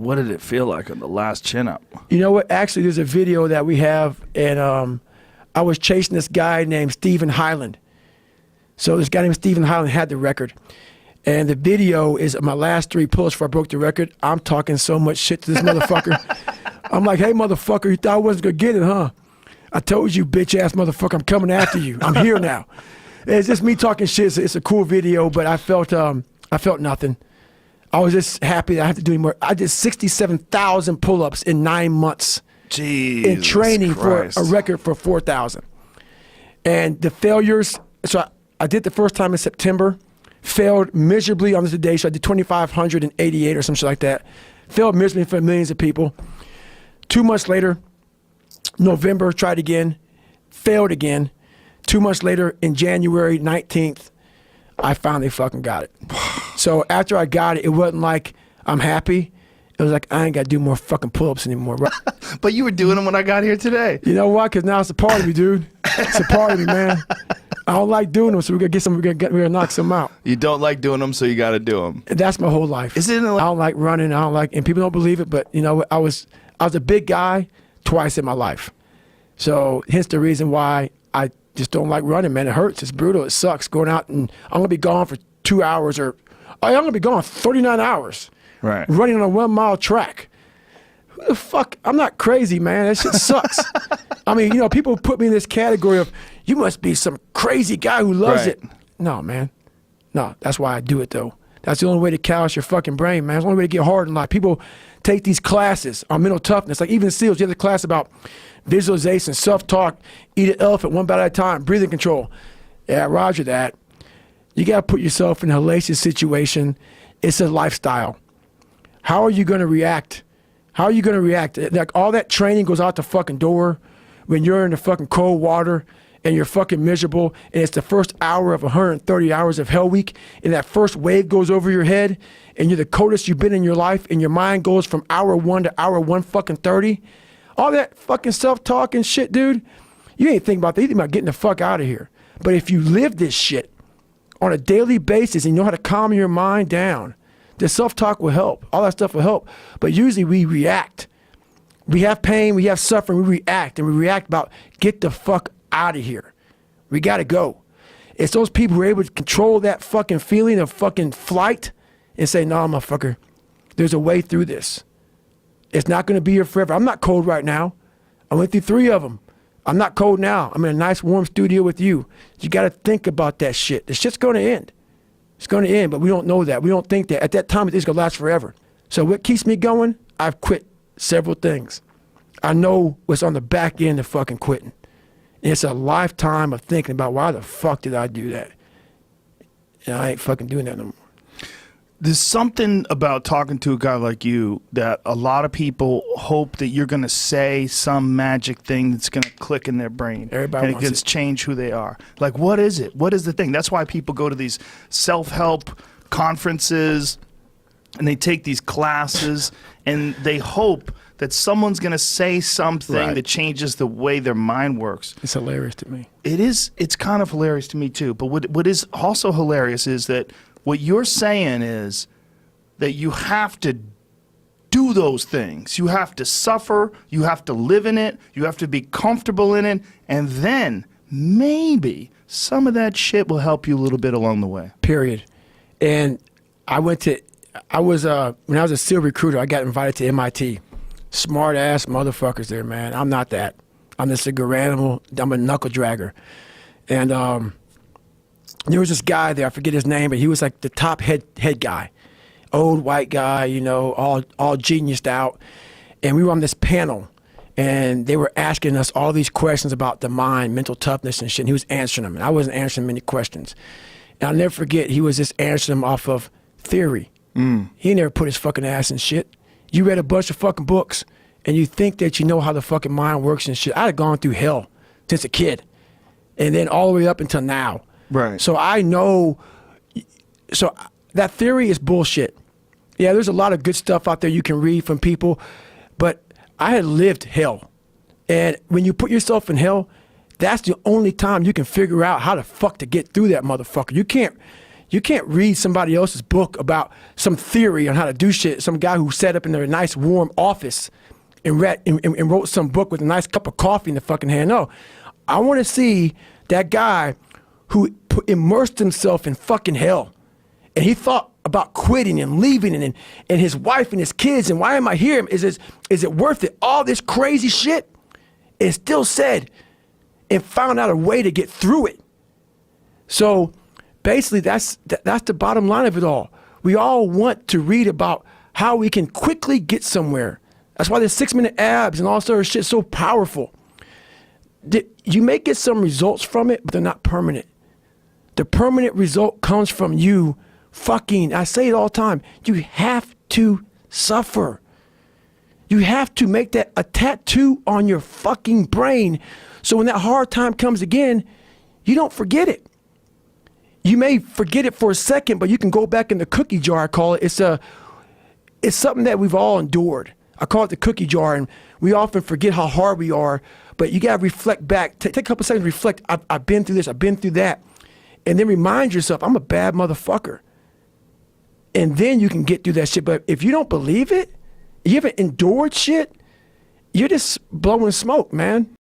What did it feel like on the last chin up? You know what? Actually, there's a video that we have, and I was chasing this guy named Stephen Highland. So this guy named Stephen Highland had the record. And the video is my last 3 pull-ups before I broke the record. I'm talking so much shit to this motherfucker. I'm like, hey, motherfucker, you thought I wasn't going to get it, huh? I told you, bitch-ass motherfucker, I'm coming after you. I'm here now. It's just me talking shit. It's a cool video, but I felt nothing. I was just happy that I have to do any more. I did 67,000 pull-ups in 9 months. Jeez, in training Christ. For a record for 4,000. And the failures, so I did the first time in September, failed miserably on this day, so I did 2,588 or some shit like that. Failed miserably for millions of people. 2 months later, November, tried again, failed again. 2 months later, in January 19th, I finally fucking got it. So after I got it, it wasn't like I'm happy. It was like, I ain't got to do more fucking pull-ups anymore. Right? But you were doing them when I got here today. You know why? Because now it's a part of me, dude. It's a part of me, man. I don't like doing them, so we're gonna knock some out. You don't like doing them, so you got to do them. That's my whole life. Is it? I don't like running. I don't like, and people don't believe it, but you know, I was a big guy twice in my life. So hence the reason why I just don't like running, man. It hurts. It's brutal. It sucks going out, and I'm gonna be gone for 2 hours, or I'm gonna be gone 39 hours. Right. Running on a 1 mile track. Who the fuck? I'm not crazy, man. That shit sucks. I mean, you know, people put me in this category of, you must be some crazy guy who loves it. No, man. No, that's why I do it, though. That's the only way to callous your fucking brain, man. It's the only way to get hard in life. People take these classes on mental toughness. Like even SEALs, you have the class about visualization, self-talk, eat an elephant one bite at a time, breathing control. Yeah, roger that. You got to put yourself in a hellacious situation. It's a lifestyle. How are you going to react? How are you going to react? Like all that training goes out the fucking door when you're in the fucking cold water and you're fucking miserable, and it's the first hour of 130 hours of Hell Week, and that first wave goes over your head, and you're the coldest you've been in your life, and your mind goes from hour 1 to hour 130. All that fucking self-talk and shit, dude, you ain't thinking about that. You think about getting the fuck out of here. But if you live this shit on a daily basis and you know how to calm your mind down, the self-talk will help. All that stuff will help. But usually we react. We have pain, we have suffering, we react. And we react about, get the fuck out of here. We gotta go. It's those people who are able to control that fucking feeling of fucking flight and say, no, motherfucker, there's a way through this. It's not gonna be here forever. I'm not cold right now. I went through 3 of them. I'm not cold now. I'm in a nice warm studio with you. You gotta think about that shit. The shit's gonna end. It's going to end, but we don't know that. We don't think that. At that time, it's going to last forever. So what keeps me going? I've quit several things. I know what's on the back end of fucking quitting. And it's a lifetime of thinking about, why the fuck did I do that? And I ain't fucking doing that no more. There's something about talking to a guy like you that a lot of people hope that you're going to say some magic thing that's going to click in their brain. Everybody and wants it can change who they are. Like, what is it? What is the thing? That's why people go to these self-help conferences and they take these classes and they hope that someone's going to say something that changes the way their mind works. It's hilarious to me. It is. It's kind of hilarious to me too. But what is also hilarious is that what you're saying is that you have to do those things. You have to suffer. You have to live in it. You have to be comfortable in it. And then maybe some of that shit will help you a little bit along the way. Period. And when I was a SEAL recruiter, I got invited to MIT. Smart ass motherfuckers there, man. I'm not that. I'm just a good animal. I'm a knuckle dragger. And there was this guy there, I forget his name, but he was like the top head guy. Old white guy, you know, all geniused out. And we were on this panel, and they were asking us all these questions about the mind, mental toughness and shit, and he was answering them, and I wasn't answering many questions. And I'll never forget, he was just answering them off of theory. He never put his fucking ass in shit. You read a bunch of fucking books, and you think that you know how the fucking mind works and shit. I'd have gone through hell since a kid, and then all the way up until now. Right. So I know, so that theory is bullshit. Yeah, there's a lot of good stuff out there you can read from people, but I had lived hell. And when you put yourself in hell, that's the only time you can figure out how the fuck to get through that motherfucker. You can't read somebody else's book about some theory on how to do shit. Some guy who sat up in their nice warm office and wrote some book with a nice cup of coffee in the fucking hand. No, I want to see that guy who immersed himself in fucking hell, and he thought about quitting and leaving, and his wife and his kids, and why am I here? Is it worth it? All this crazy shit, and still said, and found out a way to get through it. So basically, that's the bottom line of it all. We all want to read about how we can quickly get somewhere. That's why the 6-minute abs and all sort of shit is so powerful. You may get some results from it, but they're not permanent. The permanent result comes from you fucking, I say it all the time, you have to suffer. You have to make that a tattoo on your fucking brain, so when that hard time comes again, you don't forget it. You may forget it for a second, but you can go back in the cookie jar, I call it. It's something that we've all endured. I call it the cookie jar, and we often forget how hard we are, but you gotta reflect back. Take a couple seconds to reflect. I've been through this, I've been through that. And then remind yourself, I'm a bad motherfucker. And then you can get through that shit. But if you don't believe it, you haven't endured shit, you're just blowing smoke, man.